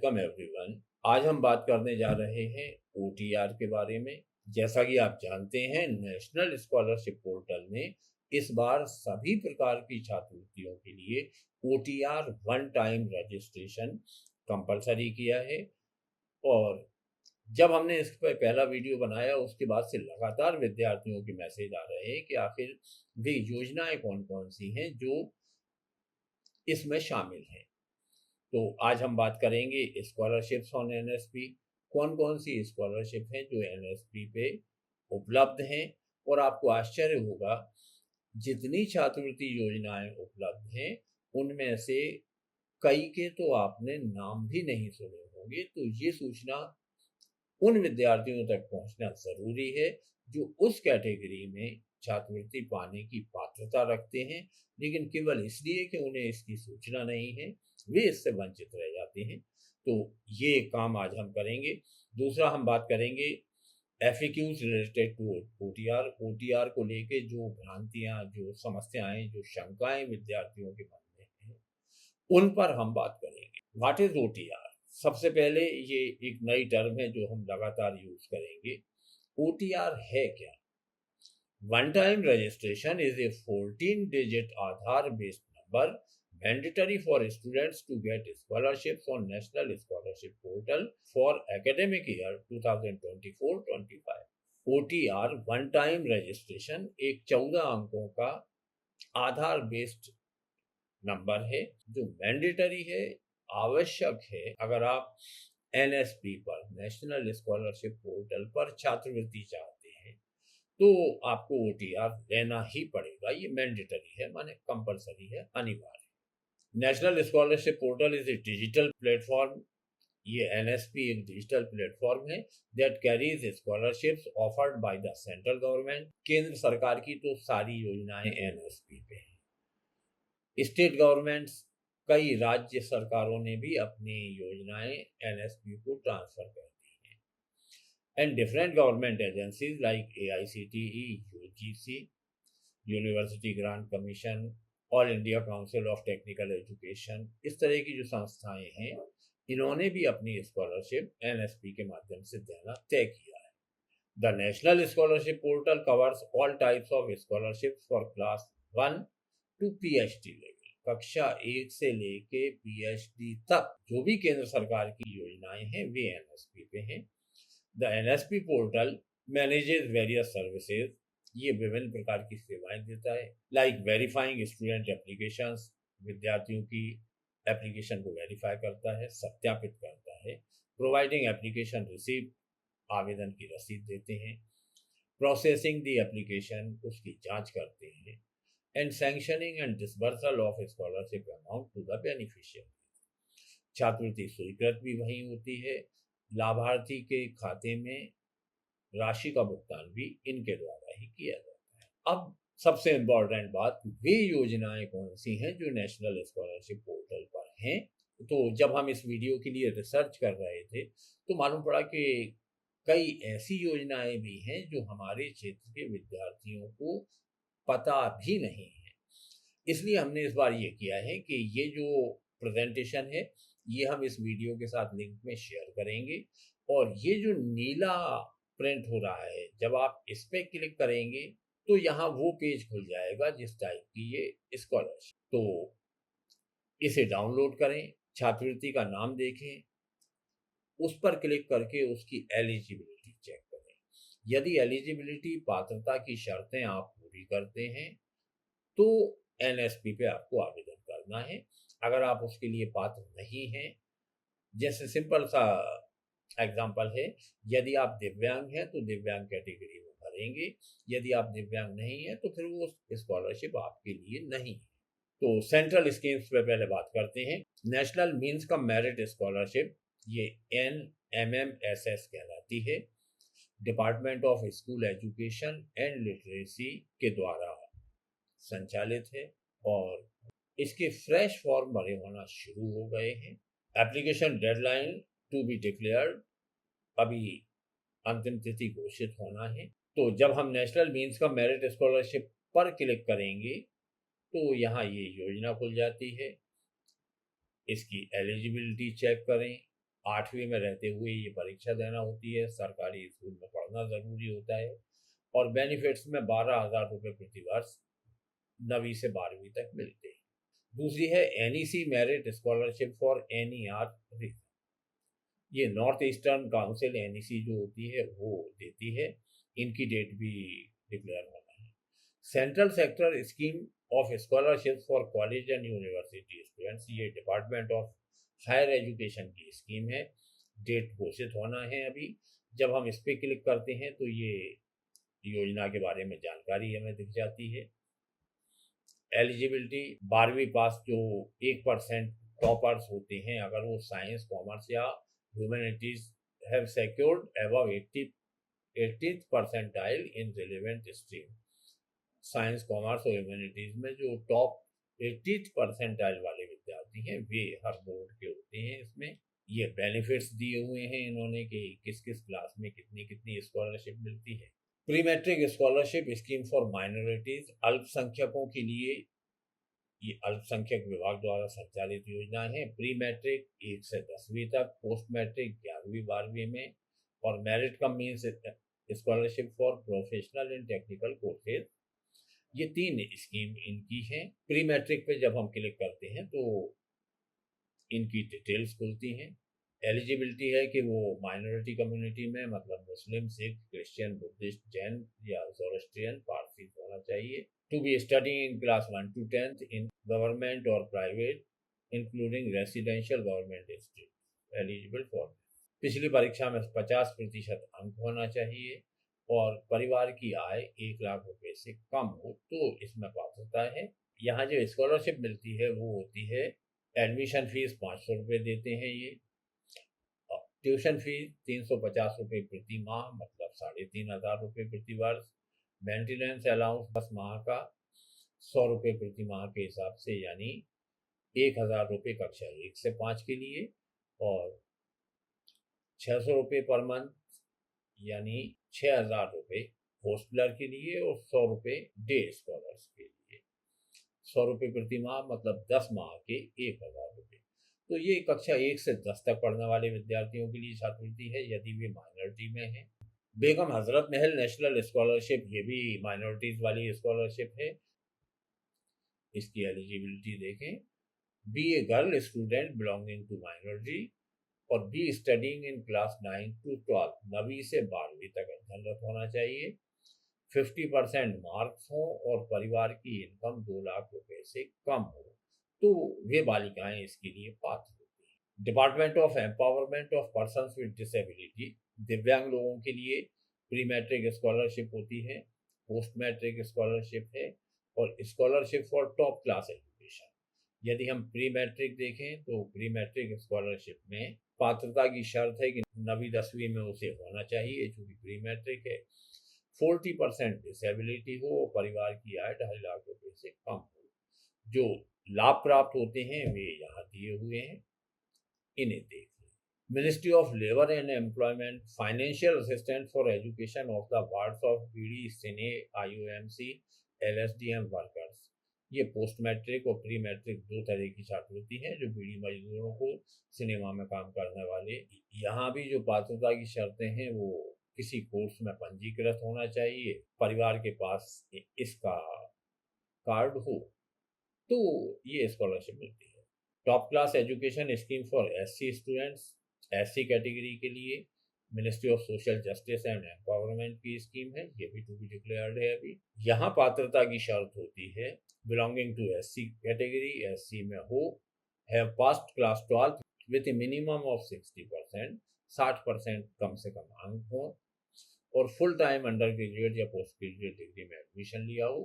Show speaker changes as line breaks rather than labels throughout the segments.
Welcome everyone. आज हम बात करने जा रहे हैं ओटीआर के बारे में। जैसा कि आप जानते हैं, नेशनल स्कॉलरशिप पोर्टल ने इस बार सभी प्रकार की छात्रवृत्तियों के लिए OTR one time registration compulsory किया है। और जब हमने इस पर पहला वीडियो बनाया, उसके बाद से लगातार विद्यार्थियों के मैसेज आ रहे हैं कि आखिर वे योजनाएं कौन कौन सी हैं जो इसमें शामिल हैं। तो आज हम बात करेंगे स्कॉलरशिप्स ऑन एनएसपी। कौन कौन सी स्कॉलरशिप हैं जो एनएसपी पे उपलब्ध हैं। और आपको आश्चर्य होगा, जितनी छात्रवृत्ति योजनाएं उपलब्ध हैं उनमें से कई के तो आपने नाम भी नहीं सुने होंगे। तो ये सूचना उन विद्यार्थियों तक पहुंचना जरूरी है जो उस कैटेगरी में छात्रवृत्ति पाने की पात्रता रखते हैं, लेकिन केवल इसलिए कि उन्हें इसकी सूचना नहीं है वे इससे वंचित रह जाते हैं। तो ये काम आज हम करेंगे। दूसरा, हम बात करेंगे FAQs related to OTR. OTR को लेके जो भ्रांतियां, जो समस्याएं, जो शंकाएं विद्यार्थियों के मन में हैं, उन पर हम बात करेंगे। What is OTR? सबसे पहले, ये एक नई टर्म है जो हम लगातार यूज करेंगे। ओटीआर है क्या? One time registration is a 14-digit Aadhaar based number mandatory for students to get scholarships on National Scholarship Portal for academic year 2024-25। OTR one time registration एक 14 अंकों का आधार बेस्ड नंबर है जो मैंडेटरी है, आवश्यक है। अगर आप एनएसपी पर, नेशनल स्कॉलरशिप पोर्टल पर छात्रवृत्ति चाहते हैं तो आपको ओटीआर लेना ही पड़ेगा। ये मैंडेटरी है, माने कंपलसरी है, अनिवार्य। National scholarship portal is a digital platform. ये एनएसपी एक डिजिटल प्लेटफॉर्म है that carries scholarships offered by the central government. केंद्र सरकार की तो सारी योजनाएं एनएसपी पे हैं। स्टेट गवर्नमेंट्स, कई राज्य सरकारों ने भी अपनी योजनाएं एनएसपी को ट्रांसफर कर दी हैं। And different government agencies like AICTE, UGC, university grant commission, all India council of technical education, इस तरह की जो संस्थाएं हैं, इन्होंने भी अपनी स्कॉलरशिप एनएसपी के माध्यम से देना तय किया है। The national scholarship portal covers all types of scholarship for class 1 to PhD level. कक्षा 1 से लेके पीएचडी तक जो भी केंद्र सरकार की योजनाएं हैं वे एनएसपी पे हैं। The NSP portal manages various services. ये विभिन्न प्रकार की सेवाएं देता है, लाइक वेरीफाइंग स्टूडेंट एप्लीकेशंस। विद्यार्थियों की एप्लीकेशन को वेरीफाई करता है, सत्यापित करता है। प्रोवाइडिंग एप्लीकेशन रिसीप्ट, आवेदन की रसीद देते हैं। प्रोसेसिंग द एप्लीकेशन, उसकी जांच करते हैं। And sanctioning and disbursal of scholarship amount to the beneficiary. छात्रवृत्ति स्वीकृत भी वहीं होती है, लाभार्थी के खाते में राशि का भुगतान भी इनके द्वारा ही किया जाता है। अब सबसे इम्पोर्टेंट बात, वे योजनाएं कौन सी हैं जो नेशनल स्कॉलरशिप पोर्टल पर हैं। तो जब हम इस वीडियो के लिए रिसर्च कर रहे थे तो मालूम पड़ा कि कई ऐसी योजनाएं भी हैं जो हमारे क्षेत्र के विद्यार्थियों को पता भी नहीं है। इसलिए हमने इस बार ये किया है कि ये जो प्रेजेंटेशन है ये हम इस वीडियो के साथ लिंक में शेयर करेंगे। और ये जो नीला प्रिंट हो रहा है, जब आप इस पे क्लिक करेंगे तो यहाँ वो पेज खुल जाएगा जिस टाइप की ये स्कॉलरशिप। तो इसे डाउनलोड करें, छात्रवृत्ति का नाम देखें, उस पर क्लिक करके उसकी एलिजिबिलिटी चेक करें। यदि एलिजिबिलिटी, पात्रता की शर्तें आप पूरी करते हैं तो एनएसपी पे आपको आवेदन करना है। अगर आप उसके लिए पात्र नहीं हैं, जैसे सिंपल सा एग्जाम्पल है, यदि आप दिव्यांग हैं तो दिव्यांग कैटेगरी में भरेंगे। यदि आप दिव्यांग नहीं हैं तो फिर वो स्कॉलरशिप आपके लिए नहीं है। तो सेंट्रल स्कीम्स पे पहले बात करते हैं। नेशनल मींस का मेरिट स्कॉलरशिप, ये NMMSS कहलाती है। Department of school education and literacy के द्वारा संचालित है और इसके फ्रेश फॉर्म भरे होना शुरू हो गए हैं। Application deadline to be declared, अभी अंतिम तिथि घोषित होना है। तो जब हम नेशनल मींस का मेरिट स्कॉलरशिप पर क्लिक करेंगे तो यहाँ ये योजना खुल जाती है। इसकी एलिजिबिलिटी चेक करें, 8वीं में रहते हुए ये परीक्षा देना होती है, सरकारी स्कूल में पढ़ना ज़रूरी होता है, और बेनिफिट्स में 12,000 रुपये प्रति वर्ष 9वीं से 12वीं तक मिलते हैं। दूसरी है NEC merit scholarship for NER region. ये नॉर्थ ईस्टर्न काउंसिल NEC जो होती है वो देती है, इनकी डेट भी डिक्लेयर होना है। Central sector scheme of scholarship for college and university students, ये डिपार्टमेंट ऑफ हायर एजुकेशन की स्कीम है, डेट घोषित होना है अभी। जब हम इस पर क्लिक करते हैं तो ये योजना के बारे में जानकारी हमें दिख जाती है। एलिजिबिलिटी 12वीं पास जो 1% टॉपर्स होते हैं, अगर वो साइंस, कॉमर्स या humanities have secured above 80th percentile in relevant stream. Science, commerce और ह्यूमैनिटीज में जो टॉप 80th परसेंटाइल वाले विद्यार्थी हैं वे हर बोर्ड के होते हैं। इसमें ये बेनिफिट्स दिए हुए हैं इन्होंने कि किस किस क्लास में कितनी कितनी स्कॉलरशिप मिलती है। Pre matric scholarship scheme for minorities, अल्पसंख्यकों के लिए ये अल्पसंख्यक विभाग द्वारा संचालित योजना है। प्री मैट्रिक 1 से 10वीं तक, पोस्ट मैट्रिक 11वीं 12वीं में, और merit come means scholarship for professional and technical courses, ये 3 स्कीम इनकी हैं। प्री मैट्रिक पे जब हम क्लिक करते हैं तो इनकी डिटेल्स खुलती हैं। एलिजिबिलिटी है कि वो माइनॉरिटी कम्युनिटी में, मतलब Muslim, Sikh, Christian, Buddhist, Jain या ज़ोरोस्ट्रियन, पारसी होना चाहिए। To be studying in class 1 to 10th in government और private including residential government institute eligible for. पिछली परीक्षा में 50% अंक होना चाहिए और परिवार की आय 1 लाख रुपए से कम हो तो इसमें पात्रता है। यहाँ जो स्कॉलरशिप मिलती है वो होती है, एडमिशन फीस 500 रुपये देते हैं ये, ट्यूशन फीस 350 रुपये प्रति माह, मतलब 3,500 रुपये प्रति वर्ष, मेंटेनेंस अलाउंस 10 माह का 100 रुपये प्रति माह के हिसाब से, यानी 1,000 रुपये कक्षा 1 से 5 के लिए, और 600 रुपये पर मंथ यानी 6,000 रुपये हॉस्टलर के लिए, और 100 रुपये डे स्कॉलर्स के लिए। 100 रुपये प्रति माह मतलब 10 माह के 1,000 रुपये। तो ये कक्षा 1 से 10 तक पढ़ने वाले विद्यार्थियों के लिए छात्रवृत्ति है यदि वे माइनॉरिटी में हैं। बेगम हजरत महल नेशनल स्कॉलरशिप, ये भी माइनॉरिटीज वाली स्कॉलरशिप है। इसकी एलिजिबिलिटी देखें, be a girl student belonging to minority और be studying in class 9 to 12, 9वीं से 12वीं तक अध्ययनरत होना चाहिए। 50% मार्क्स हो और परिवार की इनकम 2 लाख रुपए से कम हो तो वे बालिकाएं इसके लिए पात्र होती हैं। Department of empowerment of persons with disability, दिव्यांग लोगों के लिए प्री मैट्रिक स्कॉलरशिप होती है, पोस्ट मैट्रिक स्कॉलरशिप है, और scholarship for top class education. यदि हम प्री मैट्रिक देखें तो प्री मैट्रिक स्कॉलरशिप में पात्रता की शर्त है कि 9वीं 10वीं में उसे होना चाहिए, चूंकि प्री मैट्रिक है। 40% डिसेबिलिटी हो, परिवार की आय 2.5 लाख रुपए से कम हो। जो लाभ प्राप्त होते हैं वे यहाँ दिए हुए हैं, इन्हें देख लें। Ministry of labour and employment financial assistant for education of the wards of beedi, cine, IOMC, LSDM workers. ये पोस्ट मैट्रिक और प्री मैट्रिक 2 तरह की छात्रवृत्ति है जो बीडी मजदूरों को, सिनेमा में काम करने वाले। यहाँ भी जो पात्रता की शर्तें हैं वो किसी कोर्स में पंजीकृत होना चाहिए, परिवार के पास इसका कार्ड हो तो ये स्कॉलरशिप मिलती है। Top class education scheme for SC students, SC category के लिए ministry of social justice and empowerment की स्कीम है, ये भी टू बी डिक्लेयर्ड है अभी। यहाँ पात्रता की शर्त होती है belonging to SC category, SC में हो, have passed class 12 with a minimum of 60%, 60% कम से कम अंक हो, और फुल टाइम अंडर ग्रेजुएट या पोस्ट ग्रेजुएट डिग्री में एडमिशन लिया हो,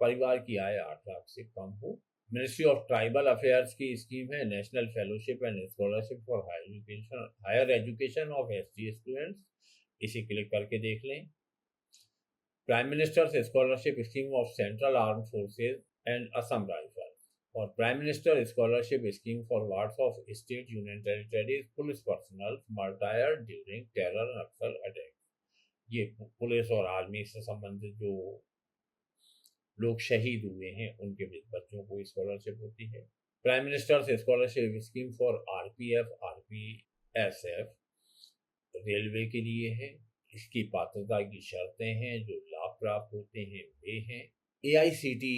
परिवार की आय 8 लाख से कम हो। मिनिस्ट्री ऑफ ट्राइबल अफेयर्स की स्कीम है national fellowship and scholarship for higher education of SC students, इसे क्लिक करके देख लें। Prime minister's scholarship scheme of central arm forces and Assam rifle, और prime minister scholarship scheme for wards of state union territories police personnel martyr during terror Naxal attack. ये police और army से संबंधित जो लोग शहीद हुए हैं उनके बच्चों को स्कॉलरशिप होती है। Prime minister's scholarship scheme for RPF, RP SF railway के लिए है। इसकी पात्रता की शर्तें हैं, जो लाभ प्राप्त होते हैं वे हैं AICTE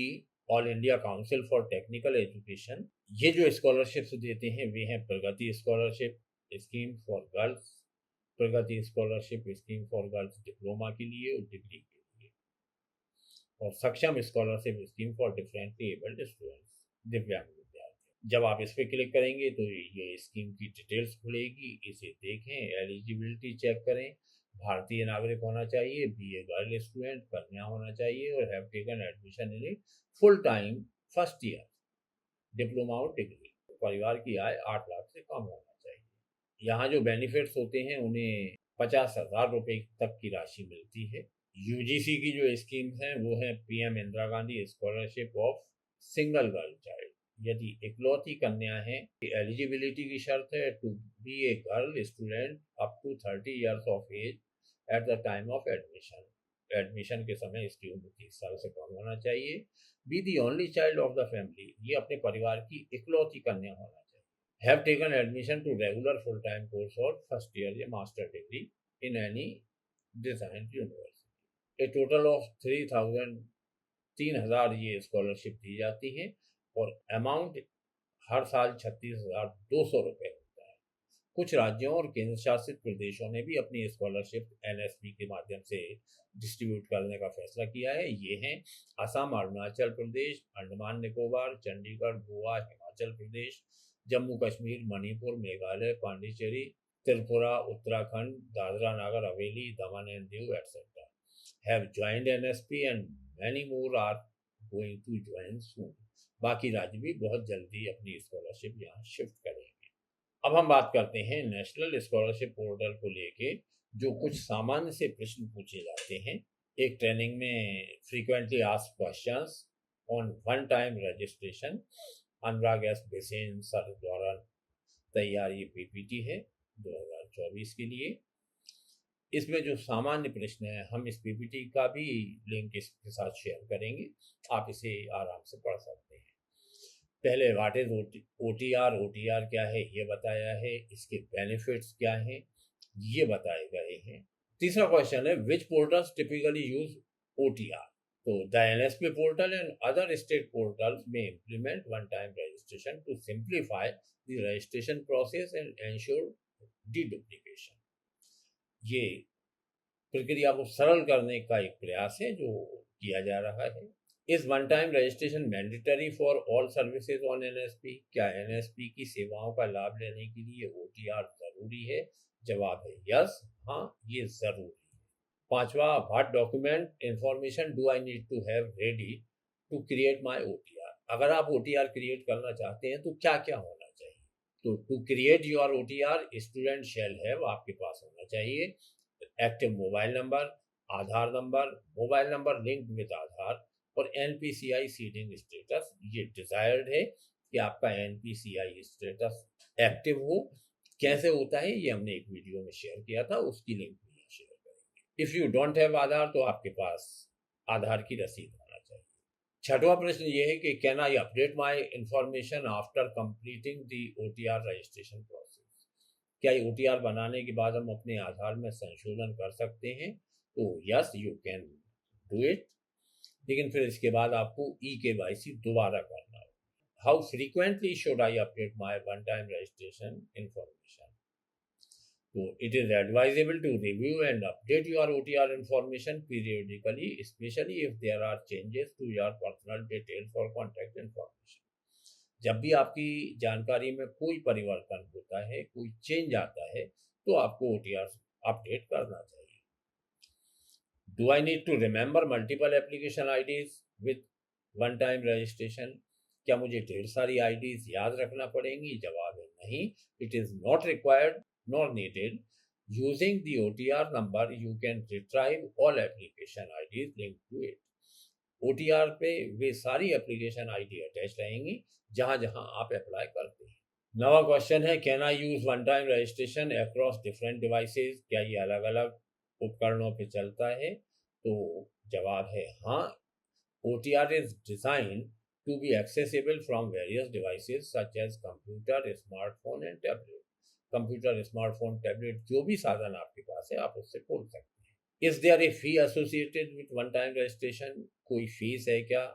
all India council for technical education, ये जो स्कॉलरशिप्स देते हैं वे हैं Pragati scholarship scheme for girls, Pragati scholarship scheme for girls diploma के लिए और डिग्री के लिए, और Saksham scholarship scheme for differently abled students, दिव्यांग विद्यार्थी। जब आप इस पर क्लिक करेंगे तो ये स्कीम की डिटेल्स खुलेगी, इसे देखें, एलिजिबिलिटी चेक करें। भारतीय नागरिक होना चाहिए, BA गर्ल स्टूडेंट, कन्या होना चाहिए और have taken admission in full time first year diploma और डिग्री। परिवार की आय 8 लाख से कम होना चाहिए। यहाँ जो बेनिफिट्स होते हैं उन्हें 50,000 रुपये तक की राशि मिलती है। UGC की जो स्कीम्स हैं वो है PM Indira Gandhi scholarship of single girl child. यदि इकलौती कन्या है, एलिजिबिलिटी की शर्त है to be a girl student up to 30 years of age at the time of admission. Admission के समय इसकी उम्र 30 साल से कम होना चाहिए। Be the only child of the family, ये अपने परिवार की इकलौती कन्या होना चाहिए। Have taken admission to regular full time course और फर्स्ट ईयर या master degree in any design university. A total of 3,000 ये स्कॉलरशिप दी जाती है और अमाउंट हर साल 36,200 रुपये होता है। कुछ राज्यों और केंद्र शासित प्रदेशों ने भी अपनी स्कॉलरशिप NSP के माध्यम से डिस्ट्रीब्यूट करने का फैसला किया है। ये हैं असम, अरुणाचल प्रदेश, अंडमान निकोबार, चंडीगढ़, गोवा, हिमाचल प्रदेश, जम्मू कश्मीर, मणिपुर, मेघालय, पांडिचेरी, त्रिपुरा, उत्तराखंड, दादरा नगर हवेली, दमन and Diu etcetera have joined NSP and many more are going to join soon। बाकी राज्य भी बहुत जल्दी अपनी स्कॉलरशिप यहाँ शिफ्ट करेंगे। अब हम बात करते हैं नेशनल स्कॉलरशिप पोर्टल को लेके जो कुछ सामान्य से प्रश्न पूछे जाते हैं। एक ट्रेनिंग में frequently asked questions on one time registration, Anurag S बेसेन सर द्वारा तैयार ये PPT है 2024 के लिए। इसमें जो सामान्य प्रश्न है, हम इस PPT का भी लिंक इसके साथ शेयर करेंगे, आप इसे आराम से पढ़ सकते हैं। पहले व्हाट इज OTR क्या है ये बताया है, इसके बेनिफिट्स क्या हैं ये बताए गए हैं। तीसरा क्वेश्चन है which portals typically use OTR। तो the NSP portal and other state portals में implement one time registration to simplify the registration process and ensure deduplication. ये प्रक्रिया को सरल करने का एक प्रयास है जो किया जा रहा है। इस one time registration mandatory for all services on NSP। क्या NSP की सेवाओं का लाभ लेने के लिए OTR जरूरी है? जवाब है यस, हाँ ये जरूरी है। पांचवा, what document information do I need to have ready to create my OTR। अगर आप OTR क्रिएट करना चाहते हैं तो क्या क्या होना चाहिए? तो to create your OTR student shall have आपके पास होना चाहिए active mobile number, Aadhaar number, mobile number linked with Aadhaar और NPCI सीडिंग स्टेटस। ये डिजायर्ड है कि आपका NPCI स्टेटस एक्टिव हो। कैसे होता है ये हमने एक वीडियो में शेयर किया था, उसकी लिंक भी शेयर करेंगे। इफ यू डोंट हैव आधार तो आपके पास आधार की रसीद होना चाहिए। छठवां प्रश्न ये है कि can I update my information after completing the OTR registration process. क्या OTR बनाने के बाद हम अपने आधार में संशोधन कर सकते हैं? तो yes you can do it, लेकिन फिर इसके बाद आपको eKYC दोबारा करना होगा। How frequently should I update my one time registration information? तो it is advisable to review and update your OTR information periodically, specially if there are changes to your personal details और contact information. जब भी आपकी जानकारी में कोई परिवर्तन होता है, कोई चेंज आता है, तो आपको OTR अपडेट करना चाहिए। Do I need to remember multiple application IDs with one time registration? क्या मुझे ढेर सारी IDs याद रखना पड़ेंगी? जवाब है नहीं, it is not required nor needed. Using the OTR number you can retrieve all application IDs linked to it. OTR पे वे सारी एप्लीकेशन ID अटैच रहेंगी जहां जहां आप अप्लाई करते हैं। नवा क्वेश्चन है can I use one time registration across different devices? क्या ये अलग अलग उपकरणों पे चलता है? तो जवाब है हाँ। OTR is design to be accessible from various devices such as computer, smartphone and tablet. Computer, smartphone, tablet, जो भी साधन आपके पास है आप उससे खोल सकते हैं। Is there a fee associated with one time registration? कोई फीस है क्या?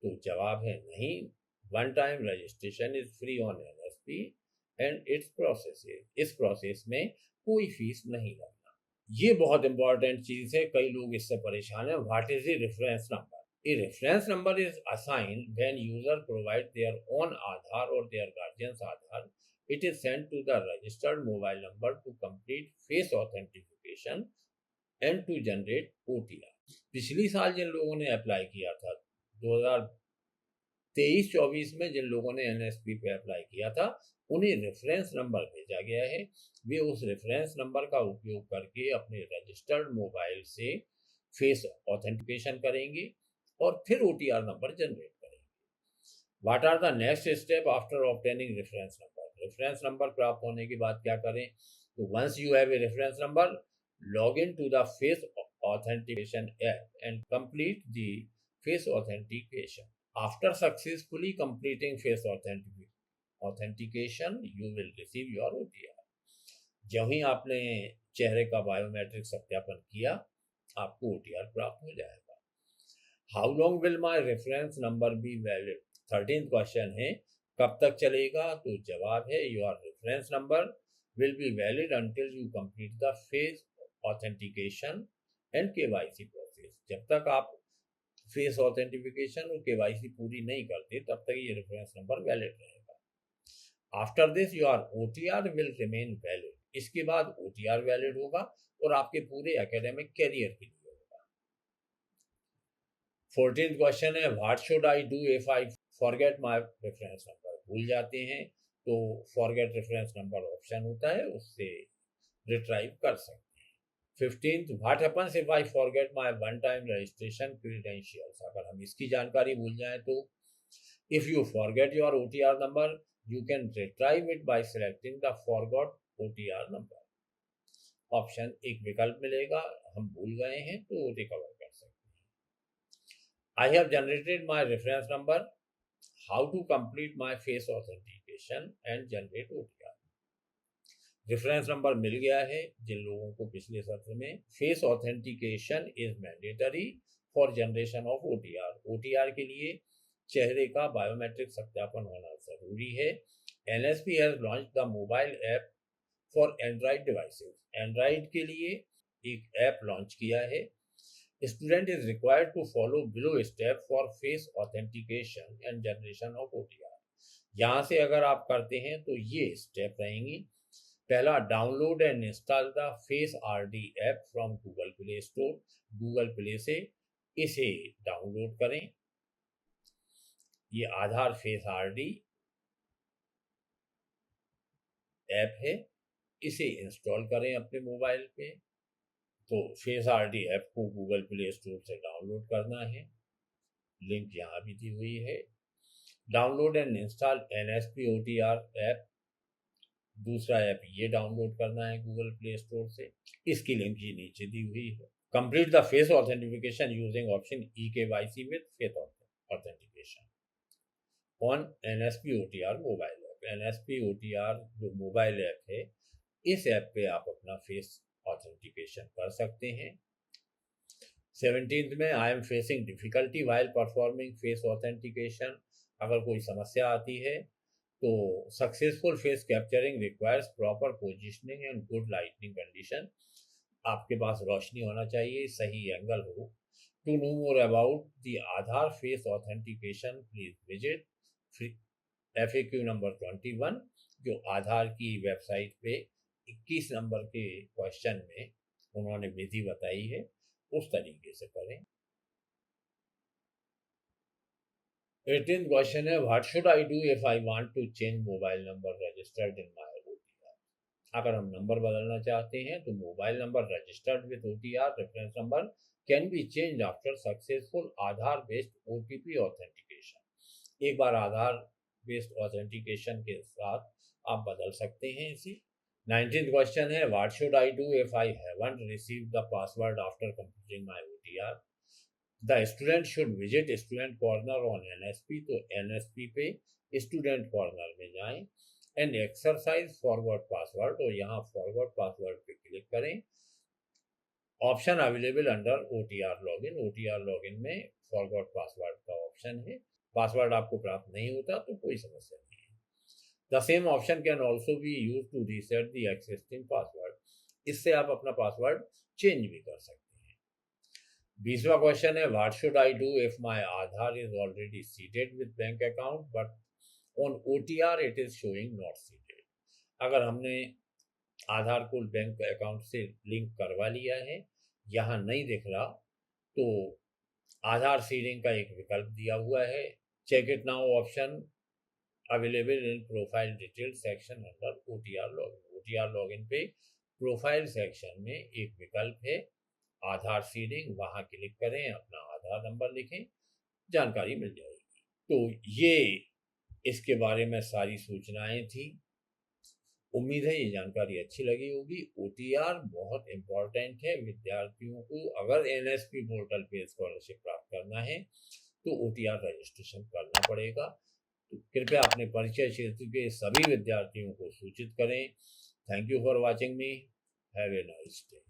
तो जवाब है नहीं। One time registration is free on NSP and its process. इस प्रोसेस में कोई फीस नहीं लगना। ये बहुत इंपॉर्टेंट चीज है, कई लोग इससे परेशान है। What is the reference number? A reference number is assigned when user provide their own Aadhaar or their guardian's Aadhaar. It is sent to the registered mobile number to complete face authentication and to generate OTR. पिछली साल जिन लोगों ने apply किया था 2023-24 में, जिन लोगों ने NSP पे अप्लाई किया था, उन्हें रेफरेंस नंबर भेजा गया है। वे उस रेफरेंस नंबर का उपयोग करके अपने रजिस्टर्ड मोबाइल से फेस ऑथेंटिकेशन करेंगे और फिर OTR नंबर जनरेट करेंगे। What are the next step after obtaining reference number? Reference number प्राप्त होने के बाद क्या करें? तो once you have a reference number, log in to the face authentication app and complete the face authentication. After successfully completing face authentication you will receive your OTR। जब ही आपने चेहरे का बायोमेट्रिक सत्यापन किया, आपको OTR प्राप्त हो जाएगा। How long will my reference number be valid? 13th question है, कब तक चलेगा? तो जवाब है your reference number will be valid until you complete the face authentication and KYC process. जब तक आप फेस ऑथेंटिफिकेशन और KYC पूरी नहीं करते, तब तक ये रेफरेंस नंबर वैलिड रहेगा। After this your OTR will remain valid. इसके बाद OTR वैलिड होगा और आपके पूरे एकेडमिक कैरियर के लिए होगा। 14th क्वेश्चन है, what should I do if I forget my reference number? भूल जाते हैं तो फॉरगेट रेफरेंस नंबर ऑप्शन होता है, उससे रिट्राइव कर सकते हैं। 15th, what happens if I forget my one time registration credentials? अगर हम इसकी जानकारी भूल जाएं तो if you forget your OTR number you can retrieve it by selecting the forgot OTR number. Option एक विकल्प मिलेगा, हम भूल गए हैं तो रिकवर कर सकते हैं। I have generated my reference number, how to complete my face authentication and generate OTR? Reference number मिल गया है जिन लोगों को पिछले सत्र में। Face authentication is mandatory for generation of OTR। OTR के लिए चेहरे का बायोमेट्रिक सत्यापन होना जरूरी है। NSP has launch the mobile app for Android devices. Android के लिए एक ऐप लॉन्च किया है। Student is required to follow below step for face authentication and generation of OTR। यहाँ से अगर आप करते हैं तो ये स्टेप रहेंगी। पहला, download and install the face RD app from Google play store. Google play से इसे डाउनलोड करें। ये आधार फेस RD ऐप है, इसे इंस्टॉल करें अपने मोबाइल पे। तो फेस RD ऐप को गूगल प्ले स्टोर से डाउनलोड करना है, लिंक यहाँ भी दी हुई है। Download and install NSP OTR app, दूसरा ऐप ये डाउनलोड करना है गूगल प्ले स्टोर से, इसकी लिंक ही नीचे दी हुई है। Complete the face authentification using option eKYC with face authentication on NSP OTR mobile app. NSP OTR जो मोबाइल ऐप है, इस ऐप पे आप अपना फेस ऑथेंटिकेशन कर सकते हैं। 17th में, I am facing difficulty while performing face authentication. अगर कोई समस्या आती है तो successful face capturing requires proper positioning and good lightning condition. आपके पास रोशनी होना चाहिए, सही एंगल हो। To know more about the Aadhaar face authentication please visit FAQ number 21, जो आधार की वेबसाइट पे 21 नंबर के क्वेश्चन में उन्होंने विधि बताई है, उस तरीके से करें। 18th क्वेश्चन है, what should I do if I want to change mobile number registered in my OTR? अगर हम नंबर बदलना चाहते हैं तो mobile number registered with OTR reference number can be change after successful Aadhaar based OTP authentication. एक बार आधार बेस्ड ऑथेंटिकेशन के साथ आप बदल सकते हैं इसे। 19th क्वेश्चन है, what should I do if I haven't received the password after completing my OTR? The student should visit student corner on NSP। तो NSP पे स्टूडेंट कॉर्नर में जाएं एंड एक्सरसाइज फॉरवर्ड पासवर्ड, तो यहाँ forward password पे click करें। Option available under OTR login, OTR login में forward password का ऑप्शन है। पासवर्ड आपको प्राप्त नहीं होता तो कोई समस्या नहीं है। The same option can also be use to reset the existing password, इससे आप अपना पासवर्ड चेंज भी कर सकते हैं। 20वां क्वेश्चन है, what should I do if my Aadhaar is already seeded with bank account but on OTR it is showing not seeded. अगर हमने आधार को बैंक अकाउंट से लिंक करवा लिया है, यहाँ नहीं दिख रहा, तो आधार सीडिंग का एक विकल्प दिया हुआ है, check it now option available in profile detail section under OTR login. OTR login पे प्रोफाइल सेक्शन में एक विकल्प है आधार सीडिंग, वहां क्लिक करें, अपना आधार नंबर लिखें, जानकारी मिल जाएगी। तो ये इसके बारे में सारी सूचनाएं थी। उम्मीद है ये जानकारी अच्छी लगी होगी। OTR बहुत इंपॉर्टेंट है विद्यार्थियों को, अगर NSP पोर्टल पे स्कॉलरशिप प्राप्त करना है तो OTR रजिस्ट्रेशन करना पड़ेगा। तो कृपया अपने परिचय क्षेत्र के सभी विद्यार्थियों को सूचित करें। Thank you for watching me, have a nice day.